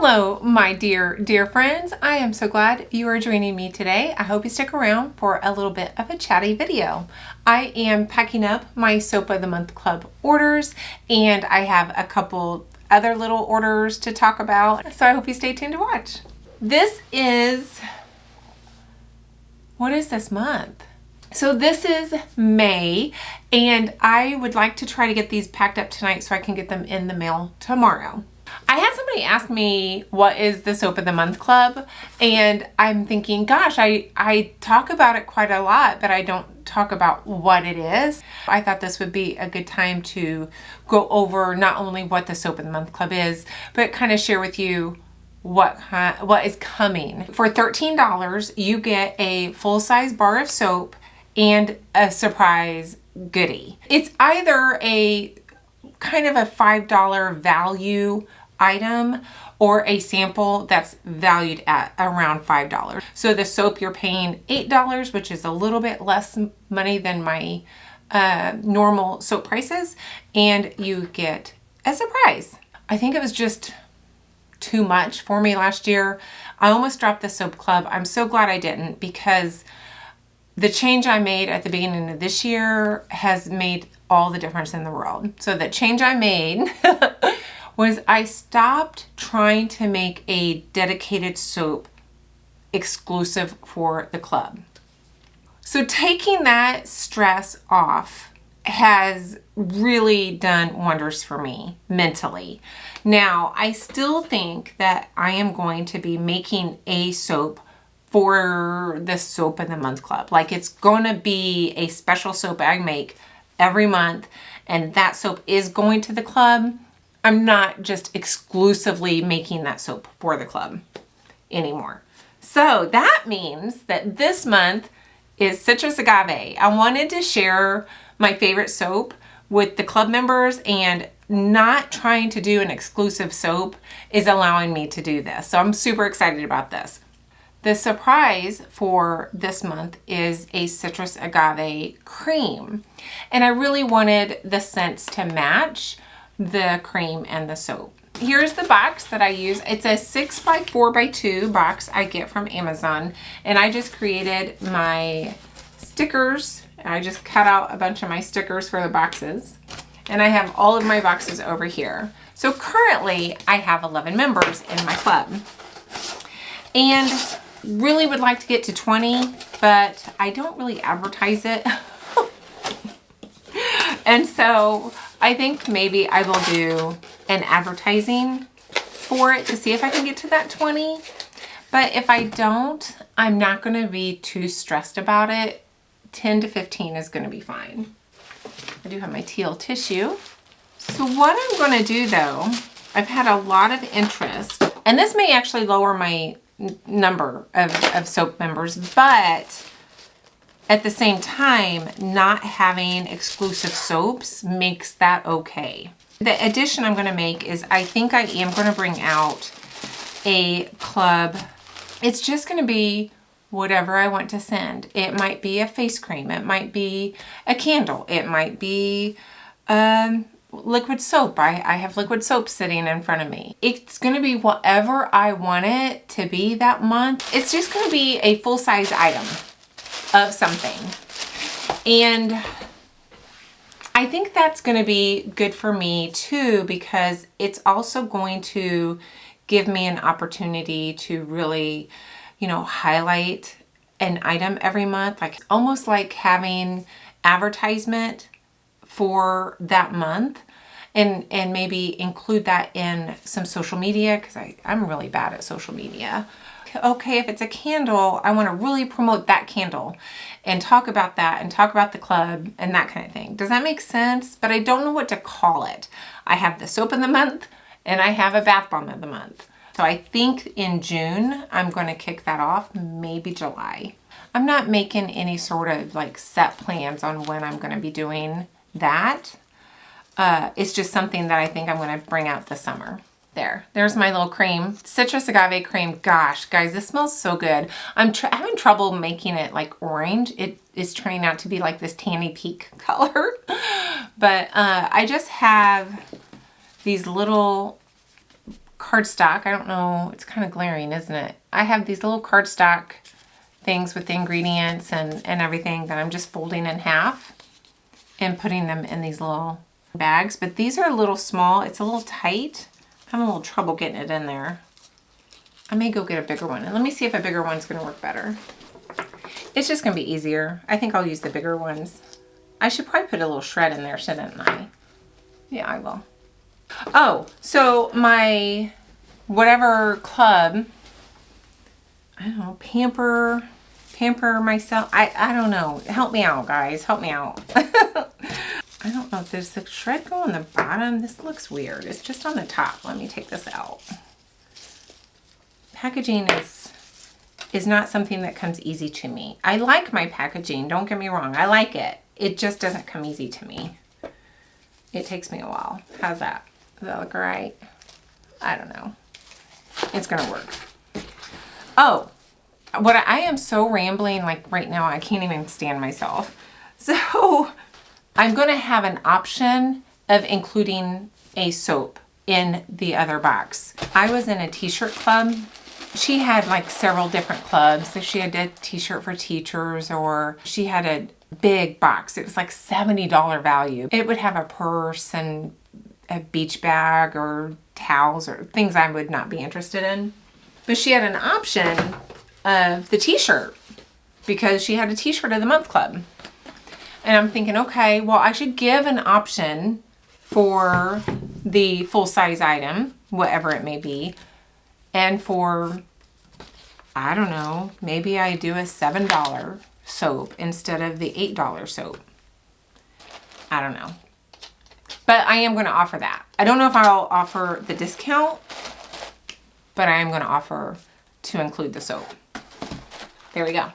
Hello, my dear friends. I am so glad you are joining me today. I hope you stick around for a little bit of a chatty video. I am packing up my Soap of the Month Club orders, and I have a couple other little orders to talk about, so I hope you stay tuned to watch. This is, what is this month? So this is May, and I would like to try to get these packed up tonight so I can get them in the mail tomorrow. I had somebody ask me, what is the Soap of the Month Club? And I'm thinking, gosh, I talk about it quite a lot, but I don't talk about what it is. I thought this would be a good time to go over not only what the Soap of the Month Club is, but kind of share with you what is coming. For $13, you get a full-size bar of soap and a surprise goodie. It's either a kind of a $5 value item or a sample that's valued at around $5. So the soap, you're paying $8, which is a little bit less money than my normal soap prices, and you get a surprise. I think it was just too much for me last year. I almost dropped the soap club. I'm so glad I didn't, because the change I made at the beginning of this year has made all the difference in the world. So the change I made was I stopped trying to make a dedicated soap exclusive for the club. So taking that stress off has really done wonders for me mentally. Now, I still think that I am going to be making a soap for the Soap of the Month Club. Like, it's going to be a special soap I make every month, and that soap is going to the club. I'm not just exclusively making that soap for the club anymore. So that means that this month is Citrus Agave. I wanted to share my favorite soap with the club members, and not trying to do an exclusive soap is allowing me to do this. So I'm super excited about this. The surprise for this month is a Citrus Agave cream. And I really wanted the scents to match the cream and the soap. Here's the box that I use. It's a 6x4x2 box I get from Amazon. And I just created my stickers. I just cut out a bunch of my stickers for the boxes. And I have all of my boxes over here. So currently I have 11 members in my club. And really would like to get to 20, but I don't really advertise it. And so I think maybe I will do an advertising for it to see if I can get to that 20. But if I don't, I'm not going to be too stressed about it. 10 to 15 is going to be fine. I do have my teal tissue. So what I'm going to do though, I've had a lot of interest, and this may actually lower my number of soap members, but at the same time, not having exclusive soaps makes that okay. The addition I'm going to make is, I think I am going to bring out a club. It's just going to be whatever I want to send. It might be a face cream. It might be a candle. It might be liquid soap. I have liquid soap sitting in front of me. It's going to be whatever I want it to be that month. It's just going to be a full-size item of something. And I think that's going to be good for me too, because it's also going to give me an opportunity to really, highlight an item every month. Like, almost like having advertisement for that month, and maybe include that in some social media, because I'm really bad at social media. Okay, if it's a candle, I want to really promote that candle and talk about that and talk about the club and that kind of thing. Does that make sense? But I don't know what to call it. I have the soap of the month and I have a bath bomb of the month. So I think in June, I'm going to kick that off, maybe July. I'm not making any sort of like set plans on when I'm going to be doing that. It's just something that I think I'm going to bring out this summer. There's my little cream, Citrus Agave cream. Gosh, guys, this smells so good. I'm having trouble making it like orange. It is turning out to be like this tanny peak color. But I just have these little cardstock. I don't know, it's kind of glaring, isn't it? I have these little cardstock things with the ingredients and everything that I'm just folding in half and putting them in these little bags. But these are a little small. It's a little tight. I'm having a little trouble getting it in there. I may go get a bigger one. And let me see if a bigger one's going to work better. It's just going to be easier. I think I'll use the bigger ones. I should probably put a little shred in there, shouldn't I? Yeah, I will. Oh, so my whatever club, I don't know, pamper myself. I don't know. Help me out, guys. Help me out. I don't know if there's a shred go on the bottom. This looks weird. It's just on the top. Let me take this out. Packaging is not something that comes easy to me. I like my packaging. Don't get me wrong. I like it. It just doesn't come easy to me. It takes me a while. How's that? Does that look all right? I don't know. It's going to work. Oh, what I am so rambling like right now. I can't even stand myself. So I'm going to have an option of including a soap in the other box. I was in a t-shirt club. She had like several different clubs. So she had a t-shirt for teachers, or she had a big box. It was like $70 value. It would have a purse and a beach bag or towels or things I would not be interested in. But she had an option of the t-shirt because she had a t-shirt of the month club. And I'm thinking, okay, well, I should give an option for the full size item, whatever it may be. And for, I don't know, maybe I do a $7 soap instead of the $8 soap. I don't know. But I am going to offer that. I don't know if I'll offer the discount, but I am going to offer to include the soap. There we go.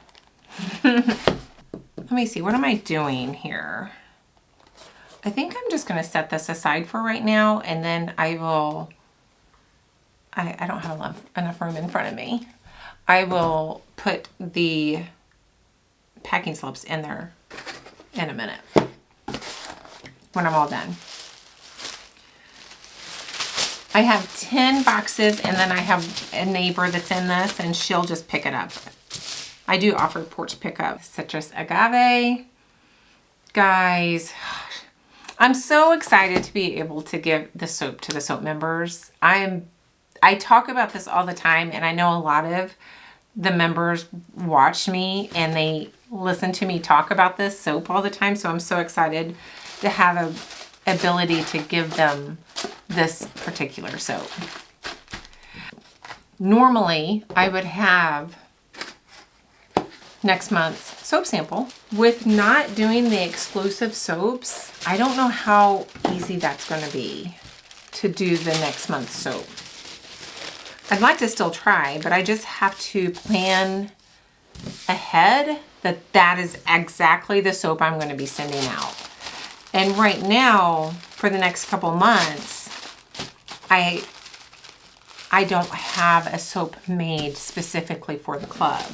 Let me see. What am I doing here? I think I'm just going to set this aside for right now, and then I will... I don't have enough room in front of me. I will put the packing slips in there in a minute when I'm all done. I have 10 boxes, and then I have a neighbor that's in this, and she'll just pick it up. I do offer porch pickup. Citrus Agave. Guys, I'm so excited to be able to give the soap to the soap members. I talk about this all the time, and I know a lot of the members watch me and they listen to me talk about this soap all the time. So I'm so excited to have an ability to give them this particular soap. Normally, I would have next month's soap sample. With not doing the exclusive soaps, I don't know how easy that's going to be to do the next month's soap. I'd like to still try, but I just have to plan ahead that is exactly the soap I'm going to be sending out. And right now, for the next couple months, I don't have a soap made specifically for the club.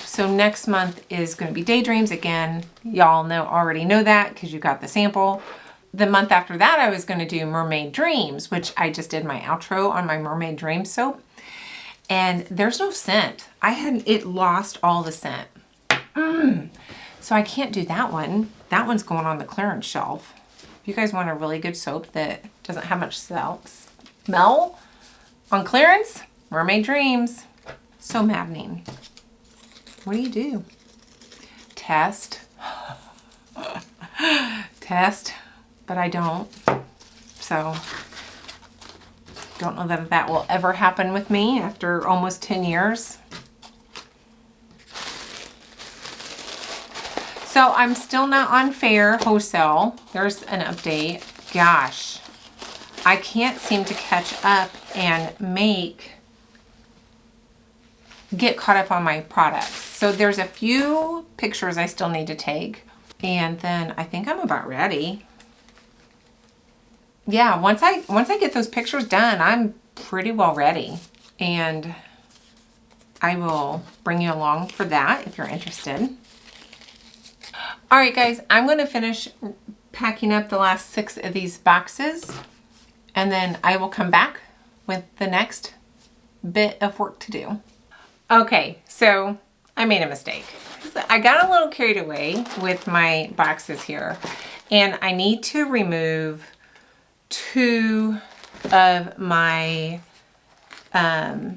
So next month is going to be Daydreams again. Y'all already know that because you got the sample. The month after that, I was going to do Mermaid Dreams, which I just did my outro on my Mermaid Dreams soap. And there's no scent. It lost all the scent. So I can't do that one. That one's going on the clearance shelf. If you guys want a really good soap that doesn't have much smell on clearance, Mermaid Dreams. So maddening. What do? Test. Test. But I don't. So, don't know that that will ever happen with me after almost 10 years. So, I'm still not on Fair wholesale. There's an update. Gosh, I can't seem to catch up and get caught up on my products. So, there's a few pictures I still need to take. And then I think I'm about ready. Yeah, once I get those pictures done, I'm pretty well ready. And I will bring you along for that if you're interested. All right, guys, I'm going to finish packing up the last 6 of these boxes, and then I will come back with the next bit of work to do. Okay, so I made a mistake. I got a little carried away with my boxes here, and I need to remove 2 of my, yeah,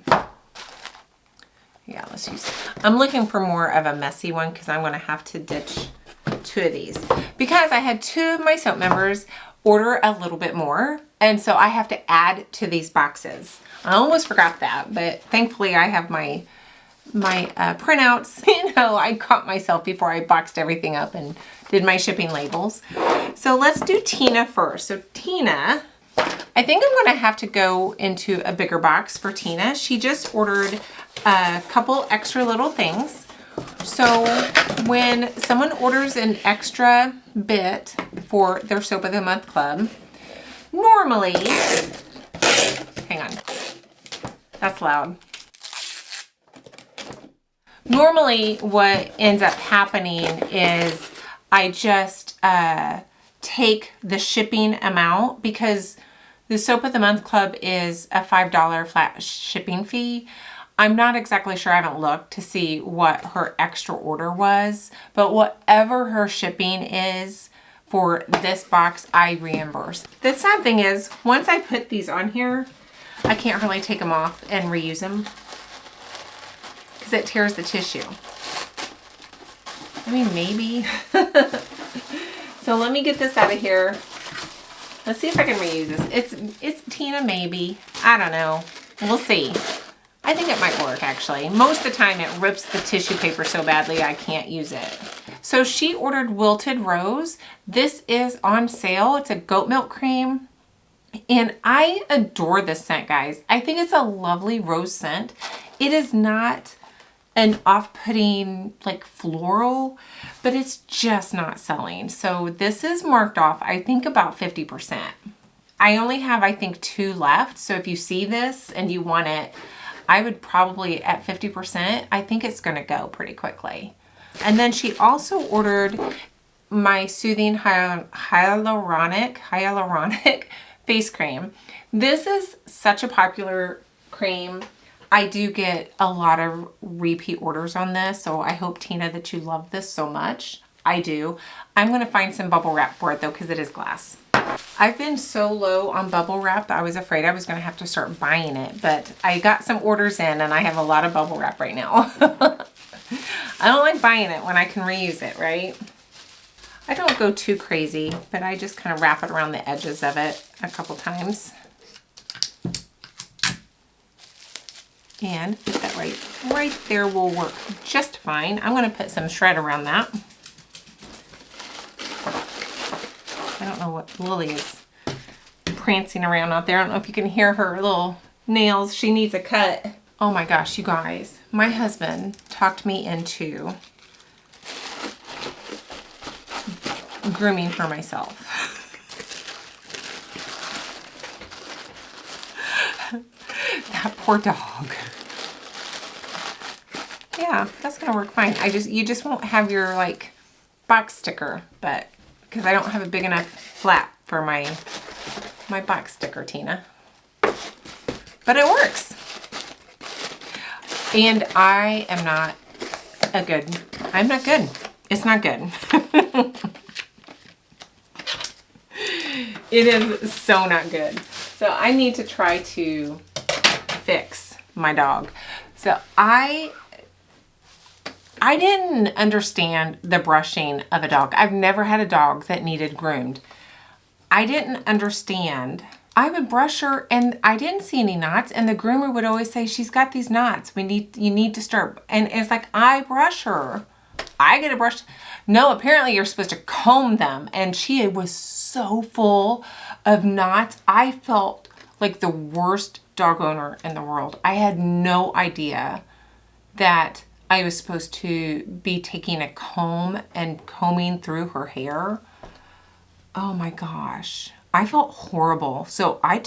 let's use it. I'm looking for more of a messy one because I'm going to have to ditch 2 of these because I had 2 of my soap members order a little bit more, and so I have to add to these boxes. I almost forgot that, but thankfully I have my printouts. You know, I caught myself before I boxed everything up and did my shipping labels. So let's do Tina first. So Tina, I think I'm going to have to go into a bigger box for Tina. She just ordered a couple extra little things. So when someone orders an extra bit for their Soap of the Month Club, normally, hang on, that's loud. Normally what ends up happening is I just take the shipping amount, because the Soap of the Month Club is a $5 flat shipping fee. I'm not exactly sure, I haven't looked to see what her extra order was, but whatever her shipping is for this box, I reimburse. The sad thing is, once I put these on here, I can't really take them off and reuse them because it tears the tissue. I mean, maybe. So let me get this out of here. Let's see if I can reuse this. It's Tina, maybe. I don't know. We'll see. I think it might work, actually. Most of the time it rips the tissue paper so badly I can't use it. So she ordered Wilted Rose. This is on sale. It's a goat milk cream. And I adore this scent, guys. I think it's a lovely rose scent. It is not an off-putting like floral, but it's just not selling. So this is marked off, I think, about 50%. I only have, I think, 2 left. So if you see this and you want it, I would probably, at 50%, I think it's gonna go pretty quickly. And then she also ordered my Soothing Hyaluronic face cream. This is such a popular cream. I do get a lot of repeat orders on this, so I hope, Tina, that you love this so much. I do. I'm gonna find some bubble wrap for it though, because it is glass. I've been so low on bubble wrap, I was afraid I was gonna have to start buying it, but I got some orders in and I have a lot of bubble wrap right now. I don't like buying it when I can reuse it, right? I don't go too crazy, but I just kind of wrap it around the edges of it a couple times. And put that right there will work just fine. I'm gonna put some shred around that. I don't know what Lily is prancing around out there. I don't know if you can hear her little nails. She needs a cut. Oh my gosh, you guys. My husband talked me into grooming for myself. That poor dog. Yeah, that's gonna work fine. You just won't have your like box sticker, but because I don't have a big enough flap for my box sticker, Tina. But it works. And I am not I'm not good. It's not good. It is so not good. So I need to try to fix my dog. So I didn't understand the brushing of a dog. I've never had a dog that needed groomed. I didn't understand. I would brush her and I didn't see any knots, and the groomer would always say, she's got these knots. You need to start. And it's like, I brush her. I get a brush. No, apparently you're supposed to comb them. And she was so full of knots. I felt like the worst dog owner in the world. I had no idea that I was supposed to be taking a comb and combing through her hair. Oh my gosh. I felt horrible. So I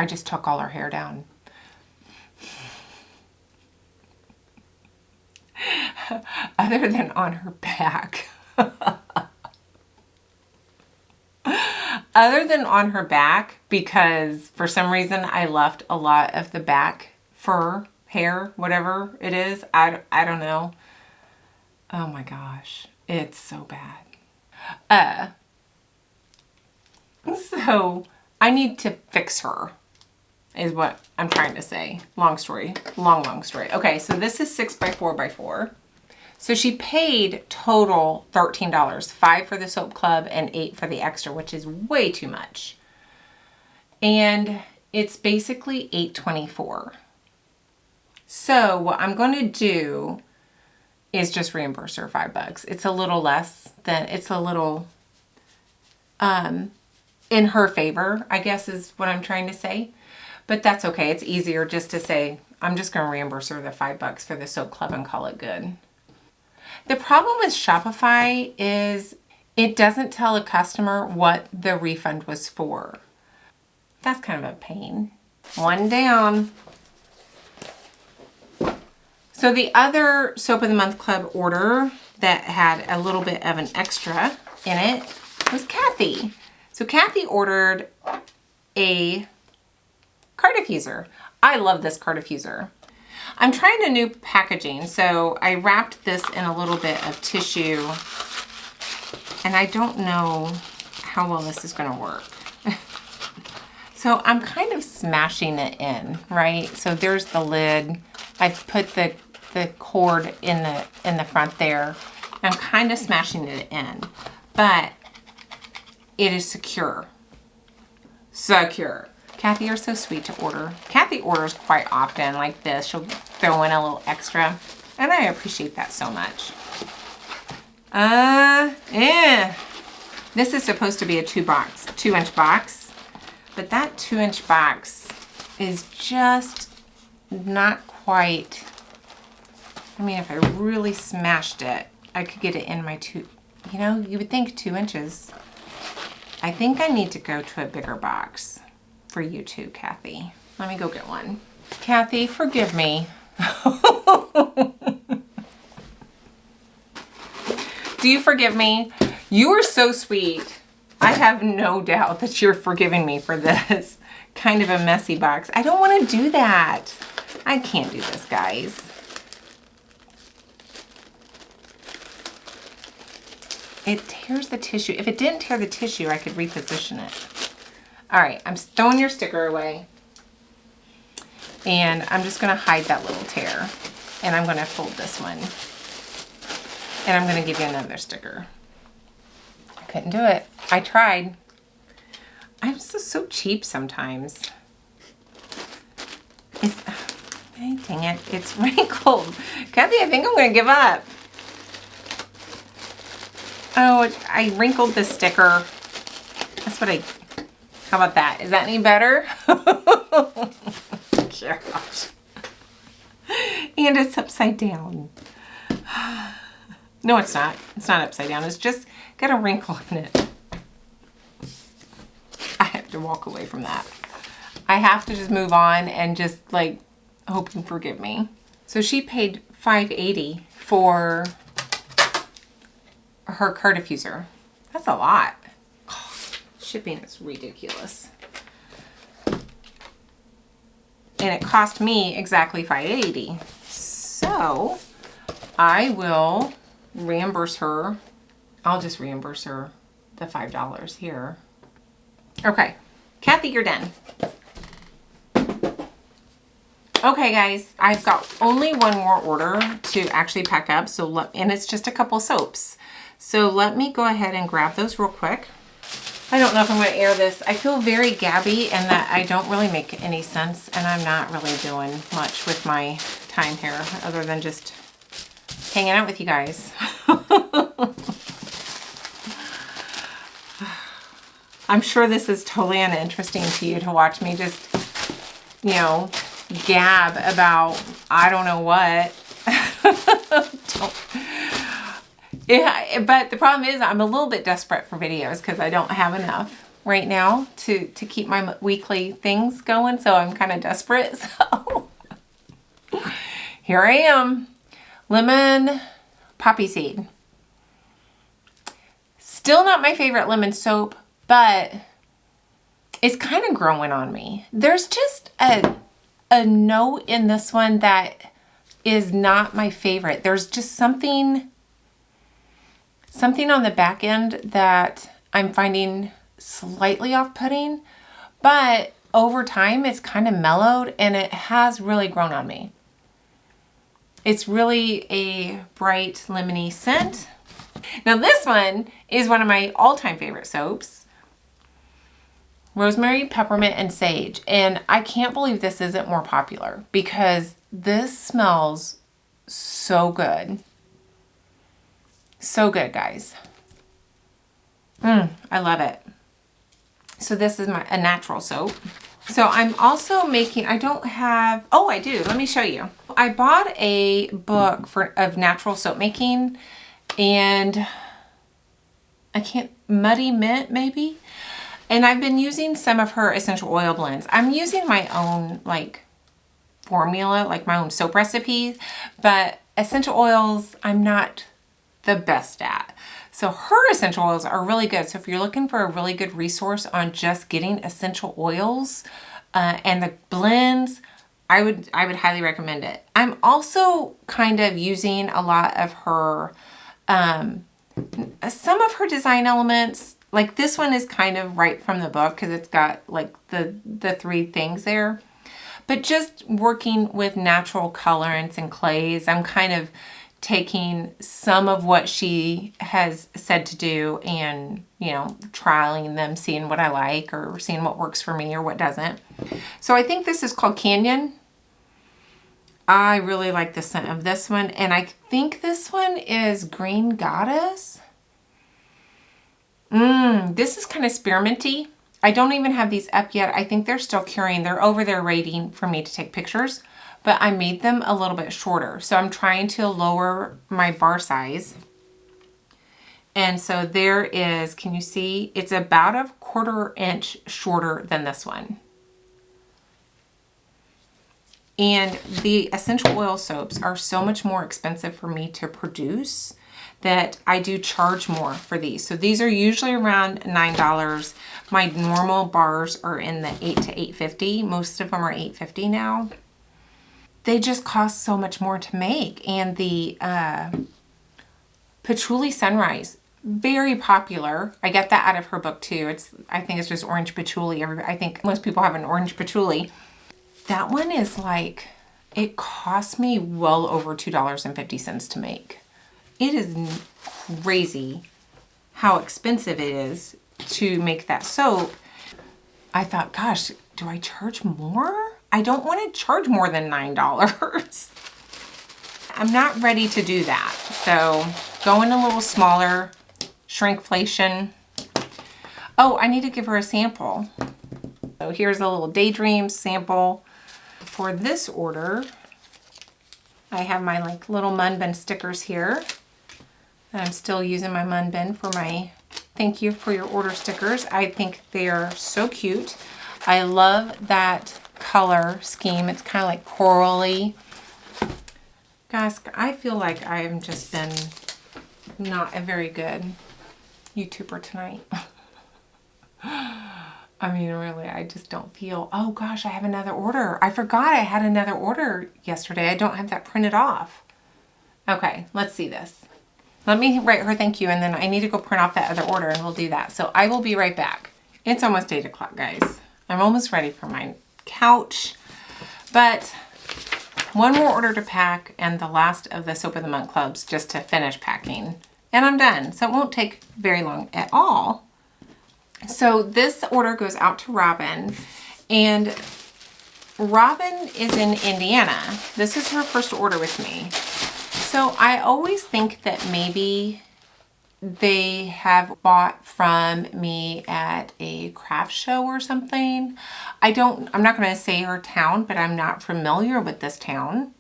just took all her hair down. Other than on her back. Other than on her back, because for some reason I left a lot of the back fur, hair, whatever it is. I don't know. Oh my gosh. It's so bad. So I need to fix her is what I'm trying to say. Long story. Long story. Okay, so this is 6x4x4. So she paid total $13, $5 for the soap club and $8 for the extra, which is way too much. And it's basically $8.24. So what I'm going to do is just reimburse her $5. It's a little less than, it's a little in her favor, I guess is what I'm trying to say. But that's okay. It's easier just to say, I'm just going to reimburse her the $5 for the soap club and call it good. The problem with Shopify is it doesn't tell a customer what the refund was for. That's kind of a pain. One down. So the other Soap of the Month Club order that had a little bit of an extra in it was Kathy. So Kathy ordered a car diffuser. I love this car diffuser. I'm trying a new packaging, so I wrapped this in a little bit of tissue, and I don't know how well this is going to work. So I'm kind of smashing it in, right? So there's the lid. I've put the cord in the front there. I'm kind of smashing it in, but it is secure. Secure. Kathy, you're so sweet to order. Kathy orders quite often like this. She'll throw in a little extra, and I appreciate that so much. This is supposed to be a 2-inch box, but that 2-inch box is just not quite. I mean, if I really smashed it, I could get it in my you know, you would think 2 inches. I think I need to go to a bigger box. For you too, Kathy. Let me go get one. Kathy, forgive me. Do you forgive me? You are so sweet. I have no doubt that you're forgiving me for this kind of a messy box. I don't want to do that. I can't do this, guys. It tears the tissue. If it didn't tear the tissue, I could reposition it. All right, I'm throwing your sticker away. And I'm just gonna hide that little tear. And I'm gonna fold this one. And I'm gonna give you another sticker. I couldn't do it. I tried. I'm so cheap sometimes. Dang it, it's wrinkled. Kathy, I think I'm gonna give up. Oh, I wrinkled the sticker. That's what how about that? Is that any better? Gosh. And it's upside down. No, it's not. It's not upside down. It's just got a wrinkle in it. I have to walk away from that. I have to just move on and just like hope you forgive me. So she paid $5.80 for her car diffuser. That's a lot. Shipping is ridiculous. And it cost me exactly $5.80. So I will reimburse her. I'll just reimburse her the $5 here. Okay, Kathy, you're done. Okay, guys, I've got only one more order to actually pack up. And it's just a couple soaps. So let me go ahead and grab those real quick. I don't know if I'm going to air this. I feel very gabby and that I don't really make any sense, and I'm not really doing much with my time here other than just hanging out with you guys. I'm sure this is totally uninteresting to you to watch me just, you know, gab about I don't know what. Yeah, but the problem is I'm a little bit desperate for videos because I don't have enough right now to keep my weekly things going. So I'm kind of desperate. So here I am. Lemon poppy seed. Still not my favorite lemon soap, but It's kind of growing on me. There's just a note in this one that is not my favorite. There's just something on the back end that I'm finding slightly off-putting, but over time it's kind of mellowed and it has really grown on me. It's really a bright lemony scent. Now this one is one of my all-time favorite soaps. Rosemary, peppermint, and sage. And I can't believe this isn't more popular because this smells so good. So good, guys. I love it. So this is a natural soap. So I'm also making, I don't have, oh, I do. Let me show you. I bought a book of natural soap making, and Muddy Mint maybe? And I've been using some of her essential oil blends. I'm using my own formula, like my own soap recipes, but essential oils I'm not the best at. So her essential oils are really good. So if you're looking for a really good resource on just getting essential oils and the blends, I would highly recommend it. I'm also kind of using a lot of her, some of her design elements. Like this one is kind of right from the book because it's got like the 3 things there. But just working with natural colorants and clays, I'm kind of taking some of what she has said to do and, trialing them, seeing what I like or seeing what works for me or what doesn't. So I think this is called Canyon. I really like the scent of this one. And I think this one is Green Goddess. This is kind of spearminty. I don't even have these up yet. I think they're still curing. They're over there waiting for me to take pictures, but I made them a little bit shorter. So I'm trying to lower my bar size. And so there is, can you see? It's about a 1/4 inch shorter than this one. And the essential oil soaps are so much more expensive for me to produce that I do charge more for these. So these are usually around $9. My normal bars are in the $8 to $8.50. Most of them are $8.50 now. They just cost so much more to make. And the Patchouli Sunrise, very popular. I get that out of her book too. I think it's just orange patchouli. I think most people have an orange patchouli. That one is like, it cost me well over $2.50 to make. It is crazy how expensive it is to make that soap. I thought, gosh, do I charge more? I don't want to charge more than $9. I'm not ready to do that. So going a little smaller, shrinkflation. Oh, I need to give her a sample. So here's a little Daydream sample. For this order, I have my little Mun Bin stickers here. I'm still using my Mun Bin for my thank you for your order stickers. I think they are so cute. I love that color scheme. It's kind of like corally. Guys, I feel like I've just been not a very good YouTuber tonight. I mean, really, I just don't feel, oh gosh, I have another order. I forgot I had another order yesterday. I don't have that printed off. Okay, let's see this. Let me write her thank you, and then I need to go print off that other order, and we'll do that. So I will be right back. It's almost 8 o'clock, guys. I'm almost ready for my couch, but one more order to pack and the last of the Soap of the Month clubs just to finish packing, and I'm done. So it won't take very long at all. So this order goes out to Robin, and Robin is in Indiana. This is her first order with me. So I always think that maybe they have bought from me at a craft show or something. I'm not going to say her town, but I'm not familiar with this town.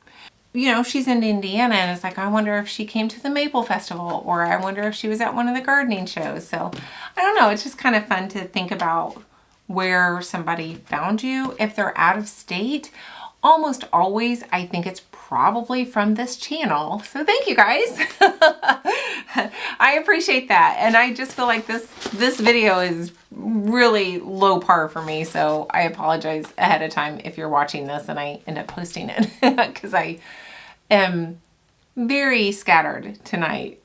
She's in Indiana, and it's like, I wonder if she came to the Maple Festival, or I wonder if she was at one of the gardening shows. So I don't know. It's just kind of fun to think about where somebody found you. If they're out of state, almost always I think it's probably from this channel. So thank you guys. I appreciate that. And I just feel like this video is really low par for me. So I apologize ahead of time if you're watching this and I end up posting it because I am very scattered tonight.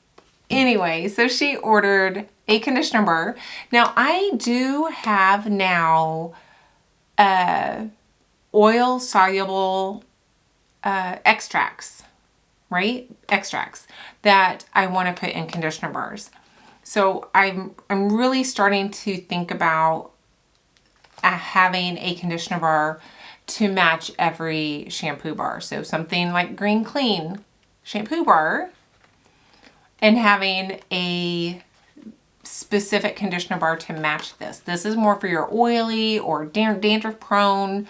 Anyway, so she ordered a conditioner bar. Now I do have now oil soluble extracts, right? Extracts that I want to put in conditioner bars. So I'm really starting to think about having a conditioner bar to match every shampoo bar. So something like Green Clean shampoo bar and having a specific conditioner bar to match this. This is more for your oily or dandruff prone,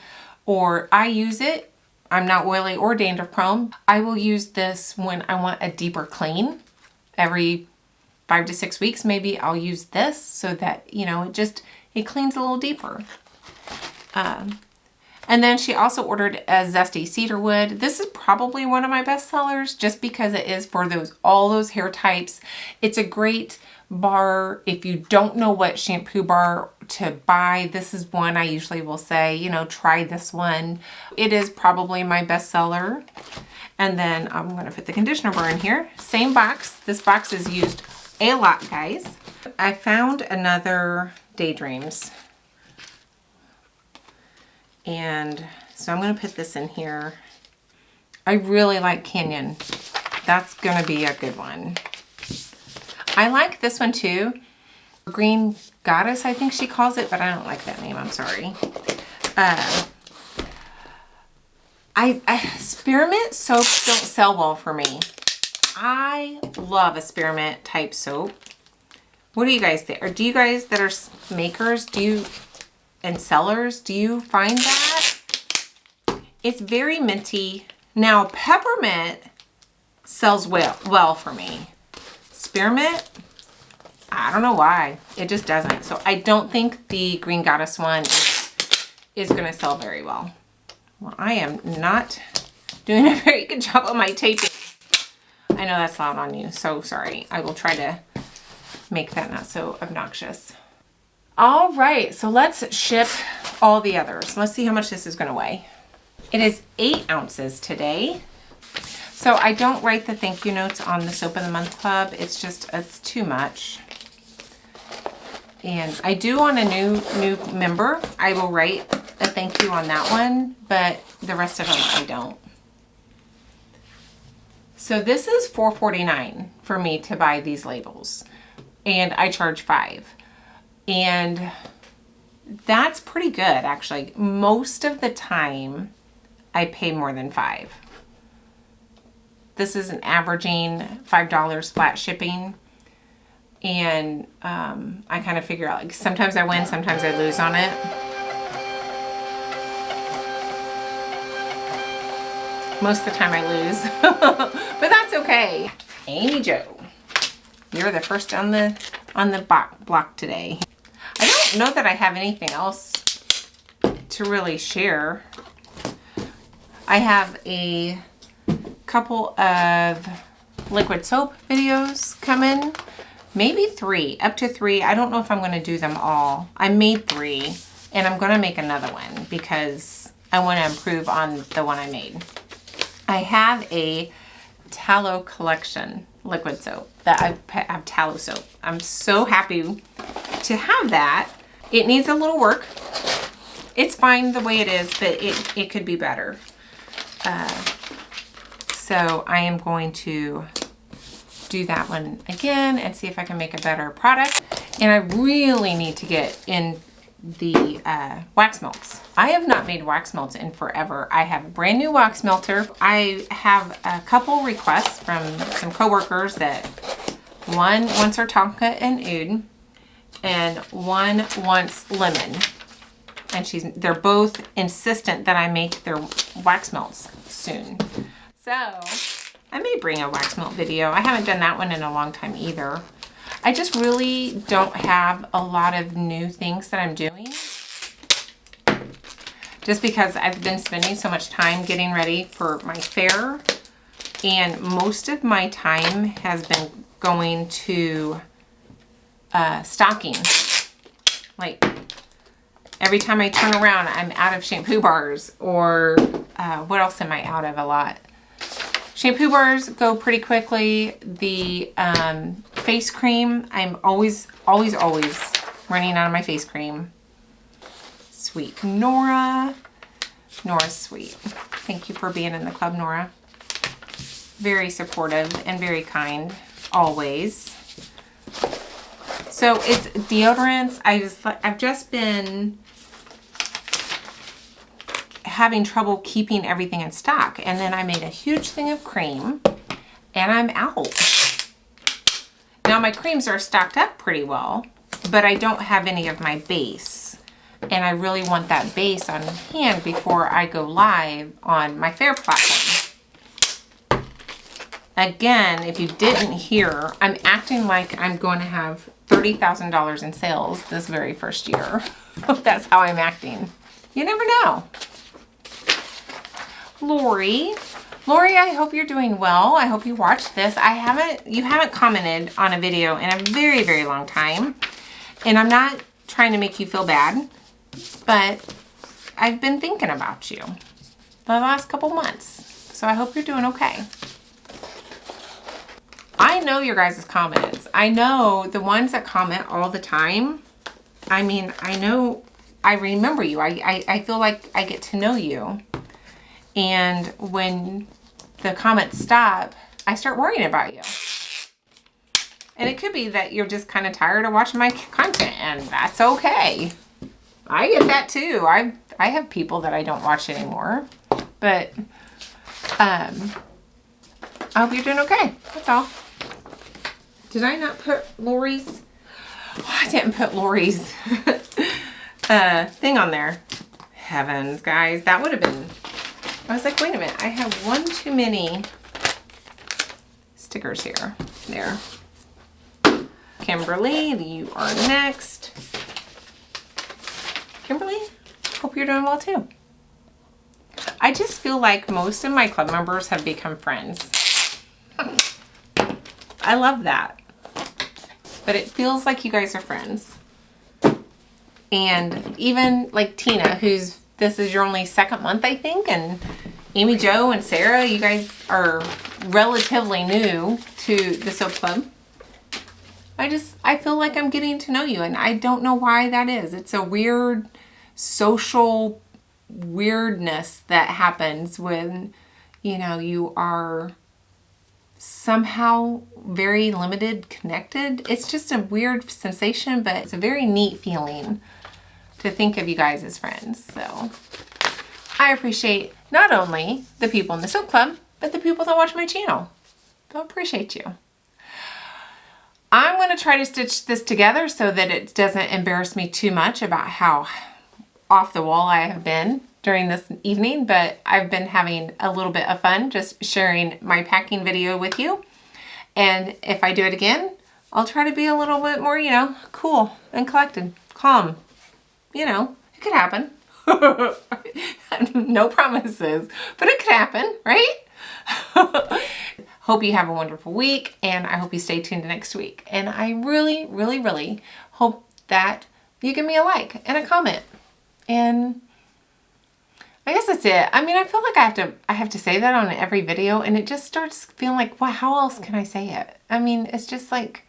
or I use it. I'm not oily or dandruff prone. I will use this when I want a deeper clean. Every 5 to 6 weeks, maybe I'll use this so that, you know, it cleans a little deeper. And then she also ordered a zesty cedarwood. This is probably one of my best sellers just because it is for all those hair types. It's a great bar if you don't know what shampoo bar to buy. This is one I usually will say, you know, try this one. It is probably my best seller. And then I'm going to put the conditioner bar in here. Same box. This box is used a lot, guys. I found another Daydreams. And so I'm going to put this in here. I really like Canyon. That's going to be a good one. I like this one too. Green Goddess, I think she calls it, but I don't like that name. I'm sorry. Spearmint soaps don't sell well for me. I love a spearmint type soap. What do you guys think? Or do you guys that are makers, and sellers, do you find that? It's very minty. Now, peppermint sells well for me. Spearmint, I don't know why. It just doesn't. So I don't think the Green Goddess one is going to sell very well. Well, I am not doing a very good job of my taping. I know that's loud on you, so sorry. I will try to make that not so obnoxious. All right, so let's ship all the others. Let's see how much this is going to weigh. It is 8 ounces today. So I don't write the thank you notes on the Soap of the Month Club. It's too much. And I do on a new member. I will write a thank you on that one, but the rest of them I don't. So this is $4.49 for me to buy these labels. And I charge $5. And that's pretty good, actually. Most of the time, I pay more than $5. This is an averaging $5 flat shipping. And I kind of figure out, like, sometimes I win, sometimes I lose on it. Most of the time I lose, but that's okay. Amy Jo, you're the first on the block today. I don't know that I have anything else to really share. I have a couple of liquid soap videos coming, maybe 3, up to 3. I don't know if I'm going to do them all. I made 3 and I'm going to make another one because I want to improve on the one I made. I have a tallow collection liquid soap that I have tallow soap. I'm so happy to have that. It needs a little work. It's fine the way it is, but it could be better. So I am going to do that one again and see if I can make a better product. And I really need to get in the wax melts. I have not made wax melts in forever. I have a brand new wax melter. I have a couple requests from some coworkers that one wants our tonka and oud and one wants lemon. And they're both insistent that I make their wax melts soon. So I may bring a wax melt video. I haven't done that one in a long time either. I just really don't have a lot of new things that I'm doing. just because I've been spending so much time getting ready for my fair, and most of my time has been going to stocking. Like every time I turn around, I'm out of shampoo bars, or what else am I out of a lot? Shampoo bars go pretty quickly. The face cream, I'm always running out of my face cream. Sweet Nora. Nora's sweet. Thank you for being in the club, Nora. Very supportive and very kind, always. So it's deodorants. I've just been having trouble keeping everything in stock. And then I made a huge thing of cream and I'm out. Now my creams are stocked up pretty well, but I don't have any of my base. And I really want that base on hand before I go live on my fair platform. Again, if you didn't hear, I'm acting like I'm going to have $30,000 in sales this very first year. That's how I'm acting. You never know. Lori, I hope you're doing well. I hope you watched this. You haven't commented on a video in a very, very long time. And I'm not trying to make you feel bad, but I've been thinking about you the last couple months. So I hope you're doing okay. I know your guys' comments. I know the ones that comment all the time. I mean, I know, I remember you. I feel like I get to know you. And when the comments stop, I start worrying about you. And it could be that you're just kind of tired of watching my content, and that's okay. I get that too. I have people that I don't watch anymore. But I hope you're doing okay. That's all. Did I not put Lori's? Oh, I didn't put Lori's thing on there. Heavens, guys. That would have been... I was like, wait a minute. I have one too many stickers here. There. Kimberly, you are next. Kimberly, hope you're doing well too. I just feel like most of my club members have become friends. I love that. But it feels like you guys are friends. And even like Tina, this is your only second month, I think, and Amy Jo and Sarah, you guys are relatively new to the soap club. I feel like I'm getting to know you, and I don't know why that is. It's a weird social weirdness that happens when, you are somehow very limited connected. It's just a weird sensation, but it's a very neat feeling to think of you guys as friends. So I appreciate not only the people in the soap club, but the people that watch my channel. I appreciate you. I'm going to try to stitch this together so that it doesn't embarrass me too much about how off the wall I have been during this evening, but I've been having a little bit of fun just sharing my packing video with you. And if I do it again, I'll try to be a little bit more, cool and collected, calm. It could happen. No promises, but it could happen, right? Hope you have a wonderful week, and I hope you stay tuned next week. And I really, really, really hope that you give me a like and a comment. And I guess that's it. I mean, I feel like I have to say that on every video, and it just starts feeling like, well, how else can I say it? I mean, it's just like,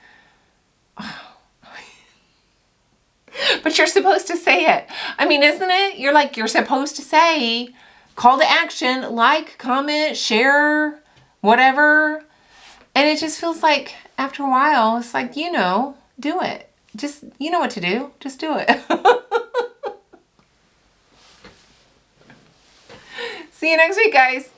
but you're supposed to say it. I mean, isn't it? You're supposed to say, call to action, like, comment, share, whatever. And it just feels like after a while, it's like, do it. Just, you know what to do. Just do it. See you next week, guys.